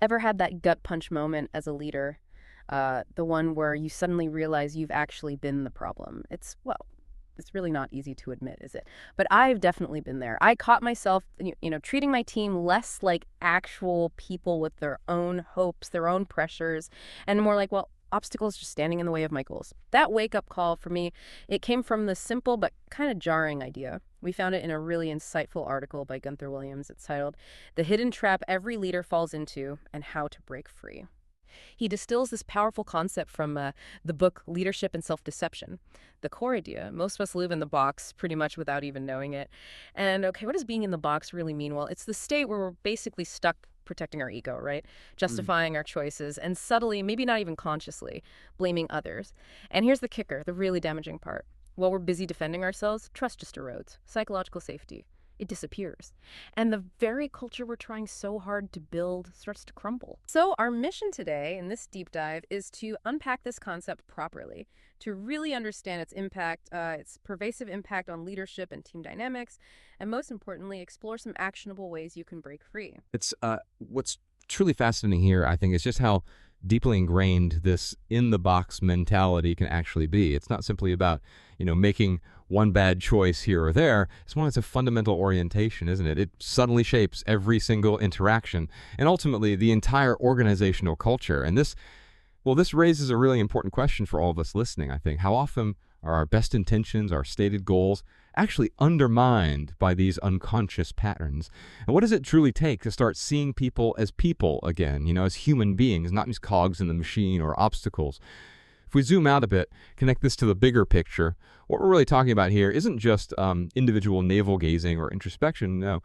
Ever had that gut punch moment as a leader? The one where you suddenly realize you've actually been the problem. It's really not easy to admit, is it? But I've definitely been there. I caught myself, treating my team less like actual people with their own hopes, their own pressures, and more like, well, obstacles just standing in the way of my goals. That wake-up call for me, it came from the simple but kind of jarring idea. We found it in a really insightful article by Gunther Williams. It's titled "The Hidden Trap Every Leader Falls Into and How to Break Free." He distills this powerful concept from the book Leadership and Self-Deception. The core idea, most of us live in the box pretty much without even knowing it. And okay, what does being in the box really mean? Well, it's the state where we're basically stuck protecting our ego, right? Justifying our choices and subtly, maybe not even consciously, blaming others. And here's the kicker, the really damaging part. While we're busy defending ourselves, trust just erodes. Psychological safety, it disappears. And the very culture we're trying so hard to build starts to crumble. So our mission today in this deep dive is to unpack this concept properly, to really understand its impact, its pervasive impact on leadership and team dynamics, and most importantly, explore some actionable ways you can break free. It's what's truly fascinating here, I think, is just how deeply ingrained this in-the-box mentality can actually be. It's not simply about, making one bad choice here or there. It's one that's a fundamental orientation, isn't it? It suddenly shapes every single interaction and ultimately the entire organizational culture. And this raises a really important question for all of us listening, I think. How often are our best intentions, our stated goals, actually undermined by these unconscious patterns? And what does it truly take to start seeing people again, as human beings, not as cogs in the machine or obstacles? If we zoom out a bit, connect this to the bigger picture, what we're really talking about here isn't just individual navel-gazing or introspection. No,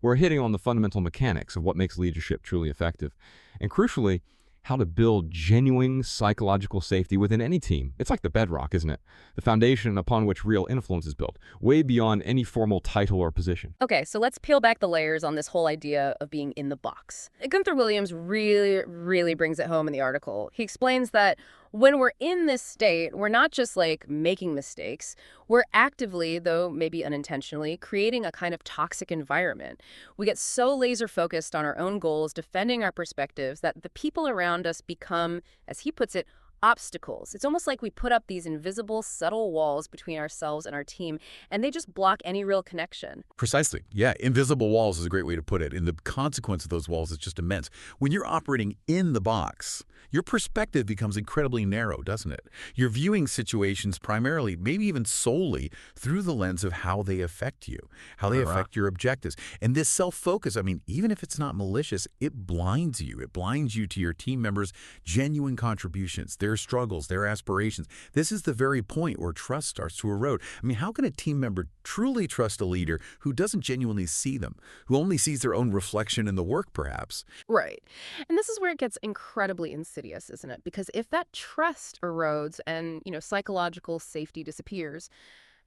we're hitting on the fundamental mechanics of what makes leadership truly effective. And crucially, how to build genuine psychological safety within any team. It's like the bedrock, isn't it? The foundation upon which real influence is built, way beyond any formal title or position. Okay, so let's peel back the layers on this whole idea of being in the box. Gunther Williams really, really brings it home in the article. He explains that when we're in this state, we're not just like making mistakes. We're actively, though maybe unintentionally, creating a kind of toxic environment. We get so laser focused on our own goals, defending our perspectives, that the people around us become, as he puts it, obstacles. It's almost like we put up these invisible, subtle walls between ourselves and our team, and they just block any real connection. Precisely. Yeah, invisible walls is a great way to put it. And the consequence of those walls is just immense. When you're operating in the box, your perspective becomes incredibly narrow, doesn't it? You're viewing situations primarily, maybe even solely, through the lens of how they affect you, how they affect your objectives. And this self-focus, even if it's not malicious, it blinds you. It blinds you to your team members' genuine contributions, their struggles, their aspirations. This is the very point where trust starts to erode. How can a team member truly trust a leader who doesn't genuinely see them, who only sees their own reflection in the work, perhaps? Right. And this is where it gets incredibly insidious, isn't it? Because if that trust erodes and, psychological safety disappears,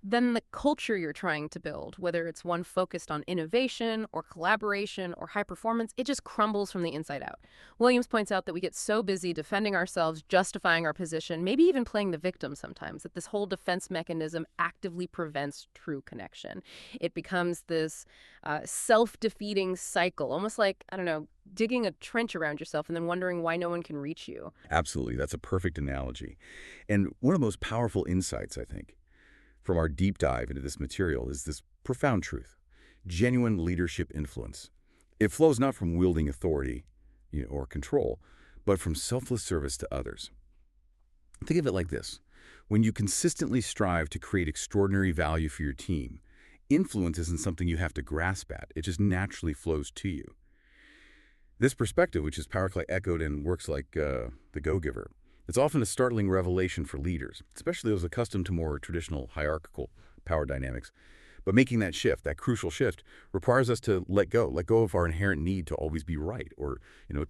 then the culture you're trying to build, whether it's one focused on innovation or collaboration or high performance, it just crumbles from the inside out. Williams points out that we get so busy defending ourselves, justifying our position, maybe even playing the victim sometimes, that this whole defense mechanism actively prevents true connection. It becomes this self-defeating cycle, almost like, digging a trench around yourself and then wondering why no one can reach you. Absolutely. That's a perfect analogy. And one of the most powerful insights, I think, from our deep dive into this material is this profound truth: genuine leadership influence. It flows not from wielding authority or control, but from selfless service to others. Think of it like this. When you consistently strive to create extraordinary value for your team, influence isn't something you have to grasp at. It just naturally flows to you. This perspective, which is powerfully echoed in works like The Go-Giver, it's often a startling revelation for leaders, especially those accustomed to more traditional hierarchical power dynamics. But making that shift, that crucial shift, requires us to let go of our inherent need to always be right or,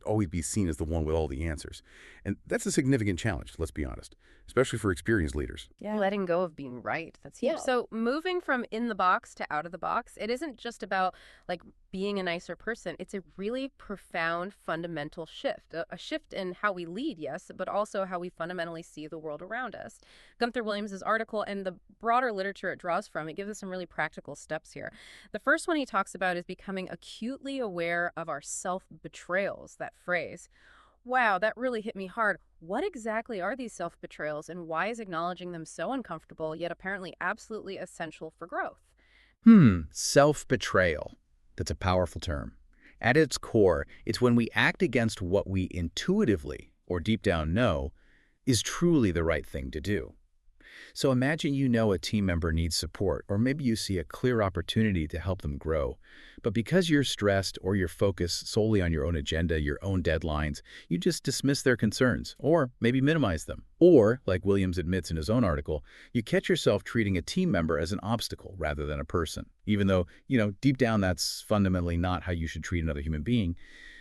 always be seen as the one with all the answers. And that's a significant challenge, let's be honest, especially for experienced leaders. Yeah. Letting go of being right. That's huge. So moving from in the box to out of the box, it isn't just about being a nicer person. It's a really profound, fundamental shift, a shift in how we lead, yes, but also how we fundamentally see the world around us. Gunther Williams's article and the broader literature it draws from, it gives us some really practical steps here. The first one he talks about is becoming acutely aware of our self-betrayals, that phrase. Wow, that really hit me hard. What exactly are these self-betrayals, and why is acknowledging them so uncomfortable, yet apparently absolutely essential for growth? Self-betrayal. That's a powerful term. At its core, it's when we act against what we intuitively, or deep down know, is truly the right thing to do. So imagine you know a team member needs support, or maybe you see a clear opportunity to help them grow. But because you're stressed or you're focused solely on your own agenda, your own deadlines, you just dismiss their concerns, or maybe minimize them. Or, like Williams admits in his own article, you catch yourself treating a team member as an obstacle rather than a person, even though, deep down that's fundamentally not how you should treat another human being.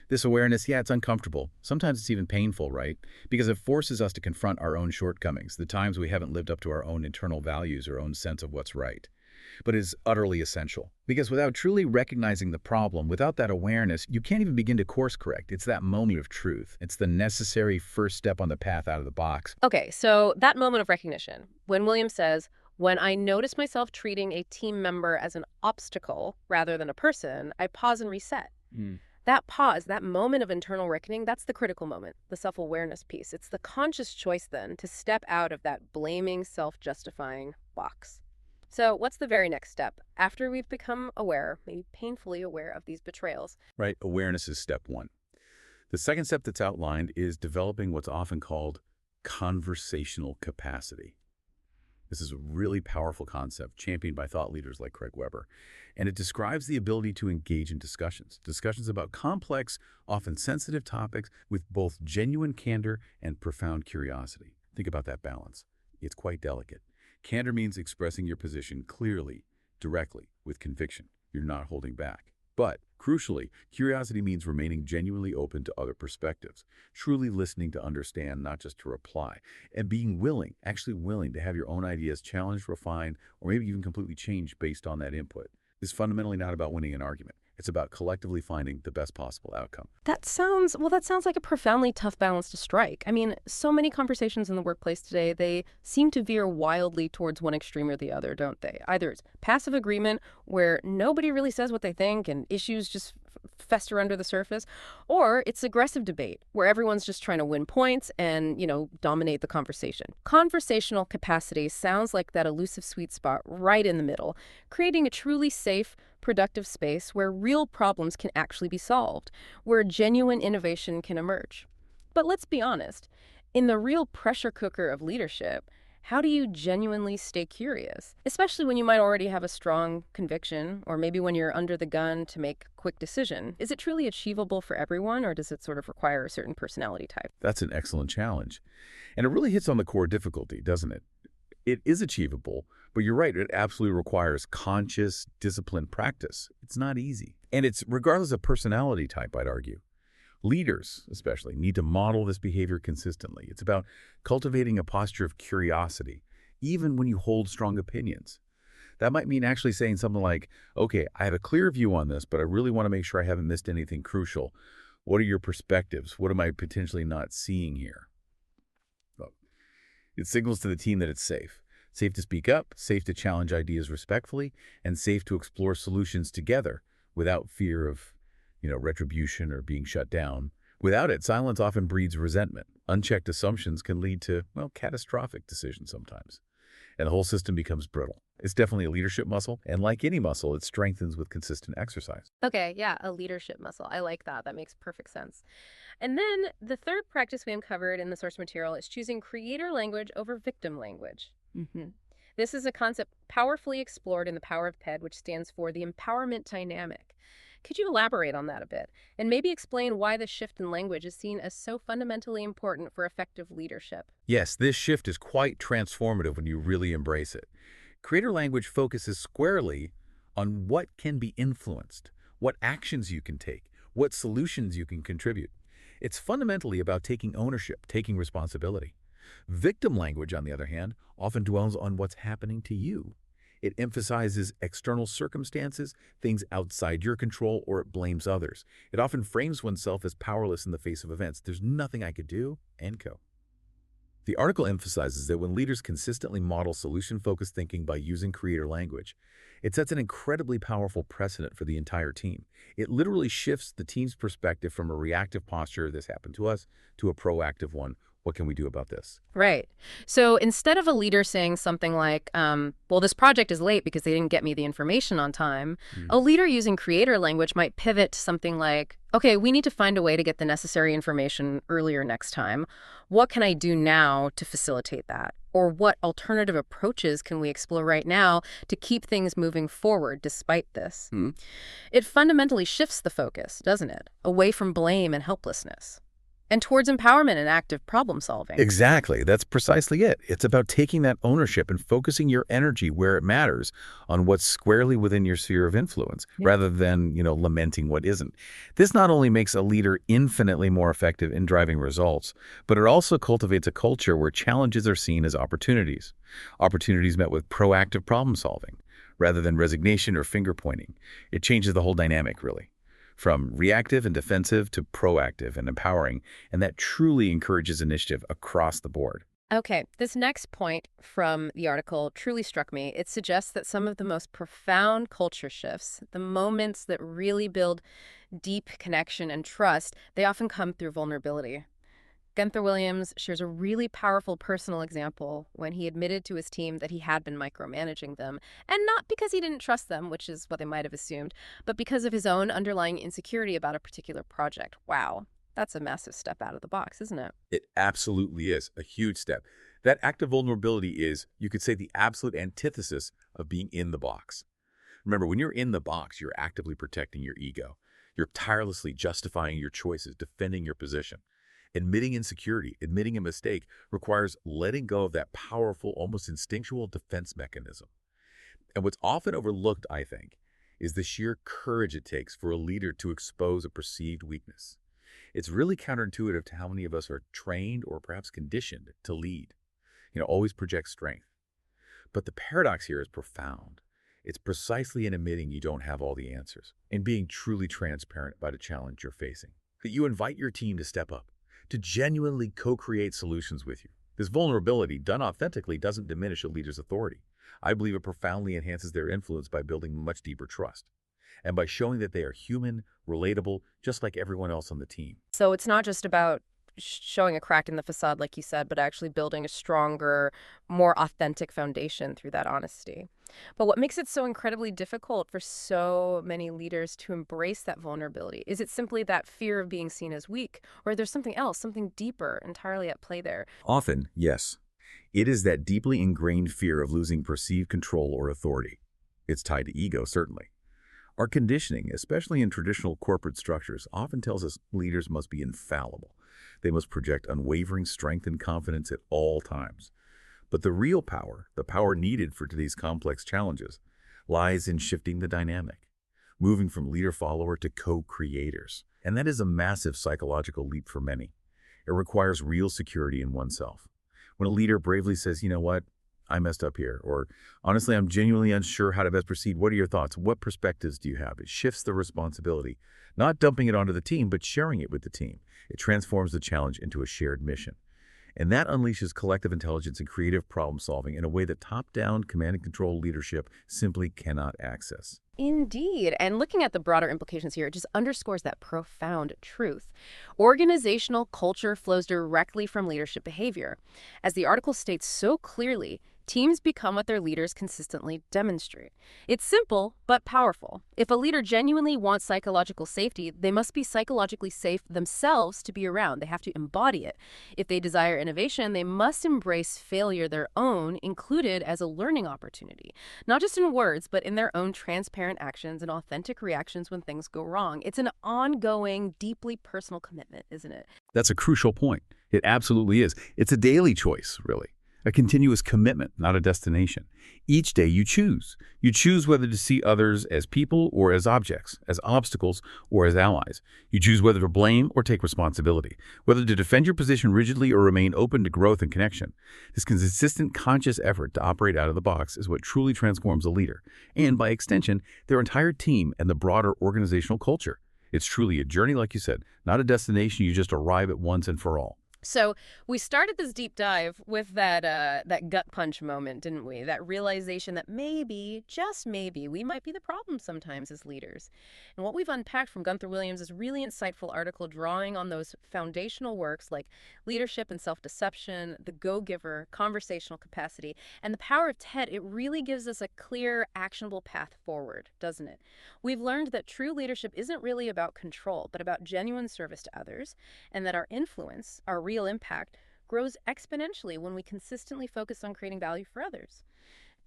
This awareness, it's uncomfortable. Sometimes it's even painful, right? Because it forces us to confront our own shortcomings, the times we haven't lived up to our own internal values or own sense of what's right. But it's utterly essential. Because without truly recognizing the problem, without that awareness, you can't even begin to course correct. It's that moment of truth. It's the necessary first step on the path out of the box. Okay, so that moment of recognition, when Williams says, when I notice myself treating a team member as an obstacle rather than a person, I pause and reset. That pause, that moment of internal reckoning, that's the critical moment, the self-awareness piece. It's the conscious choice then to step out of that blaming, self-justifying box. So what's the very next step? After we've become aware, maybe painfully aware of these betrayals. Right, awareness is step one. The second step that's outlined is developing what's often called conversational capacity. This is a really powerful concept championed by thought leaders like Craig Weber, and it describes the ability to engage in discussions about complex, often sensitive topics with both genuine candor and profound curiosity. Think about that balance. It's quite delicate. Candor means expressing your position clearly, directly, with conviction. You're not holding back. But, crucially, curiosity means remaining genuinely open to other perspectives, truly listening to understand, not just to reply, and being willing, actually willing to have your own ideas challenged, refined, or maybe even completely changed based on that input. It's fundamentally not about winning an argument. It's about collectively finding the best possible outcome. That sounds like a profoundly tough balance to strike. I mean, so many conversations in the workplace today, they seem to veer wildly towards one extreme or the other, don't they? Either it's passive agreement, where nobody really says what they think and issues just fester under the surface, or it's aggressive debate, where everyone's just trying to win points and, dominate the conversation. Conversational capacity sounds like that elusive sweet spot right in the middle, creating a truly safe, productive space where real problems can actually be solved, where genuine innovation can emerge. But let's be honest, in the real pressure cooker of leadership, how do you genuinely stay curious? Especially when you might already have a strong conviction, or maybe when you're under the gun to make a quick decision. Is it truly achievable for everyone, or does it sort of require a certain personality type? That's an excellent challenge. And it really hits on the core difficulty, doesn't it? It is achievable, but you're right, it absolutely requires conscious, disciplined practice. It's not easy. And it's regardless of personality type, I'd argue. Leaders, especially, need to model this behavior consistently. It's about cultivating a posture of curiosity, even when you hold strong opinions. That might mean actually saying something like, okay, I have a clear view on this, but I really want to make sure I haven't missed anything crucial. What are your perspectives? What am I potentially not seeing here? Well, it signals to the team that it's safe. Safe to speak up, safe to challenge ideas respectfully, and safe to explore solutions together without fear of retribution or being shut down. Without it, silence often breeds resentment. Unchecked assumptions can lead to, catastrophic decisions sometimes. And the whole system becomes brittle. It's definitely a leadership muscle, and like any muscle, it strengthens with consistent exercise. Okay, yeah, a leadership muscle. I like that. That makes perfect sense. And then the third practice we uncovered in the source material is choosing creator language over victim language. This is a concept powerfully explored in The Power of PED, which stands for the empowerment dynamic. Could you elaborate on that a bit, and maybe explain why the shift in language is seen as so fundamentally important for effective leadership? Yes, this shift is quite transformative when you really embrace it. Creator language focuses squarely on what can be influenced, what actions you can take, what solutions you can contribute. It's fundamentally about taking ownership, taking responsibility. Victim language, on the other hand, often dwells on what's happening to you. It emphasizes external circumstances, things outside your control, or it blames others. It often frames oneself as powerless in the face of events. There's nothing I could do, and co. The article emphasizes that when leaders consistently model solution-focused thinking by using creator language, it sets an incredibly powerful precedent for the entire team. It literally shifts the team's perspective from a reactive posture, this happened to us, to a proactive one. What can we do about this? Right. So instead of a leader saying something like, well, this project is late because they didn't get me the information on time, a leader using creator language might pivot to something like, okay, we need to find a way to get the necessary information earlier next time. What can I do now to facilitate that? Or what alternative approaches can we explore right now to keep things moving forward despite this? It fundamentally shifts the focus, doesn't it? Away from blame and helplessness, and towards empowerment and active problem solving. Exactly. That's precisely it. It's about taking that ownership and focusing your energy where it matters on what's squarely within your sphere of influence, rather than, lamenting what isn't. This not only makes a leader infinitely more effective in driving results, but it also cultivates a culture where challenges are seen as opportunities. Opportunities met with proactive problem solving, rather than resignation or finger pointing. It changes the whole dynamic, really, from reactive and defensive to proactive and empowering, and that truly encourages initiative across the board. Okay, this next point from the article truly struck me. It suggests that some of the most profound culture shifts, the moments that really build deep connection and trust, they often come through vulnerability. Gunther Williams shares a really powerful personal example when he admitted to his team that he had been micromanaging them, and not because he didn't trust them, which is what they might have assumed, but because of his own underlying insecurity about a particular project. Wow, that's a massive step out of the box, isn't it? It absolutely is a huge step. That act of vulnerability is, you could say, the absolute antithesis of being in the box. Remember, when you're in the box, you're actively protecting your ego. You're tirelessly justifying your choices, defending your position. Admitting insecurity, admitting a mistake, requires letting go of that powerful, almost instinctual defense mechanism. And what's often overlooked, I think, is the sheer courage it takes for a leader to expose a perceived weakness. It's really counterintuitive to how many of us are trained or perhaps conditioned to lead, always project strength. But the paradox here is profound. It's precisely in admitting you don't have all the answers and being truly transparent about a challenge you're facing that you invite your team to step up, to genuinely co-create solutions with you. This vulnerability, done authentically, doesn't diminish a leader's authority. I believe it profoundly enhances their influence by building much deeper trust, and by showing that they are human, relatable, just like everyone else on the team. So it's not just about showing a crack in the facade, like you said, but actually building a stronger, more authentic foundation through that honesty. But what makes it so incredibly difficult for so many leaders to embrace that vulnerability? Is it simply that fear of being seen as weak, or there's something else, something deeper entirely at play there? Often, yes. It is that deeply ingrained fear of losing perceived control or authority. It's tied to ego, certainly. Our conditioning, especially in traditional corporate structures, often tells us leaders must be infallible. They must project unwavering strength and confidence at all times. But the real power, the power needed for today's complex challenges, lies in shifting the dynamic, moving from leader-follower to co-creators. And that is a massive psychological leap for many. It requires real security in oneself. When a leader bravely says, you know what, I messed up here, or honestly, I'm genuinely unsure how to best proceed. What are your thoughts? What perspectives do you have? It shifts the responsibility, not dumping it onto the team, but sharing it with the team. It transforms the challenge into a shared mission. And that unleashes collective intelligence and creative problem solving in a way that top-down command and control leadership simply cannot access. Indeed. And looking at the broader implications here, it just underscores that profound truth. Organizational culture flows directly from leadership behavior. As the article states so clearly, teams become what their leaders consistently demonstrate. It's simple, but powerful. If a leader genuinely wants psychological safety, they must be psychologically safe themselves to be around. They have to embody it. If they desire innovation, they must embrace failure their own, included as a learning opportunity. Not just in words, but in their own transparent actions and authentic reactions when things go wrong. It's an ongoing, deeply personal commitment, isn't it? That's a crucial point. It absolutely is. It's a daily choice, really. A continuous commitment, not a destination. Each day you choose. You choose whether to see others as people or as objects, as obstacles or as allies. You choose whether to blame or take responsibility, whether to defend your position rigidly or remain open to growth and connection. This consistent, conscious effort to operate out of the box is what truly transforms a leader, and by extension, their entire team and the broader organizational culture. It's truly a journey, like you said, not a destination you just arrive at once and for all. So we started this deep dive with that gut punch moment, didn't we? That realization that maybe, just maybe, we might be the problem sometimes as leaders. And what we've unpacked from Gunther Williams' really insightful article drawing on those foundational works like leadership and self-deception, the go-giver, conversational capacity, and the power of TED, it really gives us a clear, actionable path forward, doesn't it? We've learned that true leadership isn't really about control, but about genuine service to others, and that our influence, our real impact, grows exponentially when we consistently focus on creating value for others.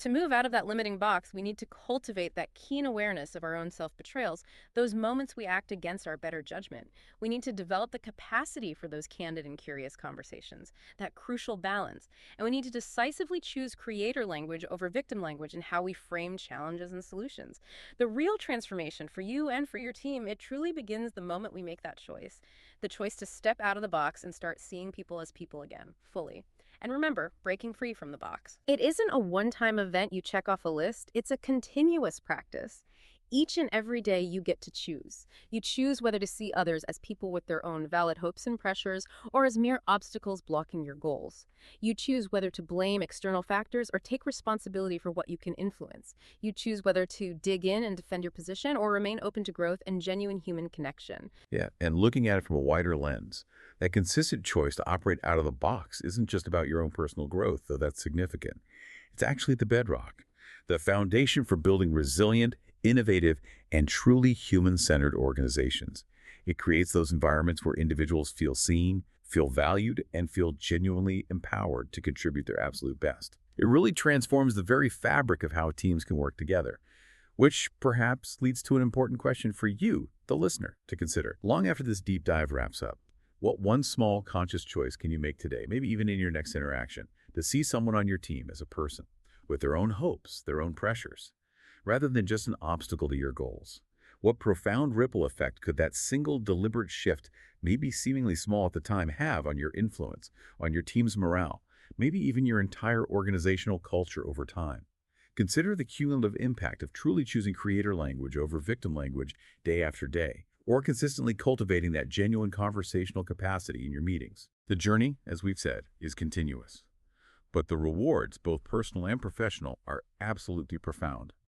To move out of that limiting box, we need to cultivate that keen awareness of our own self-betrayals, those moments we act against our better judgment. We need to develop the capacity for those candid and curious conversations, that crucial balance. And we need to decisively choose creator language over victim language in how we frame challenges and solutions. The real transformation for you and for your team, it truly begins the moment we make that choice. The choice to step out of the box and start seeing people as people again, fully. And remember, breaking free from the box. It isn't a one-time event you check off a list. It's a continuous practice. Each and every day you get to choose. You choose whether to see others as people with their own valid hopes and pressures or as mere obstacles blocking your goals. You choose whether to blame external factors or take responsibility for what you can influence. You choose whether to dig in and defend your position or remain open to growth and genuine human connection. Yeah, and looking at it from a wider lens, that consistent choice to operate out of the box isn't just about your own personal growth, though that's significant. It's actually the bedrock, the foundation for building resilient, innovative, and truly human-centered organizations. It creates those environments where individuals feel seen, feel valued, and feel genuinely empowered to contribute their absolute best. It really transforms the very fabric of how teams can work together, which perhaps leads to an important question for you, the listener, to consider. Long after this deep dive wraps up, what one small conscious choice can you make today, maybe even in your next interaction, to see someone on your team as a person with their own hopes, their own pressures, rather than just an obstacle to your goals? What profound ripple effect could that single deliberate shift, maybe seemingly small at the time, have on your influence, on your team's morale, maybe even your entire organizational culture over time? Consider the cumulative impact of truly choosing creator language over victim language day after day, or consistently cultivating that genuine conversational capacity in your meetings. The journey, as we've said, is continuous. But the rewards, both personal and professional, are absolutely profound.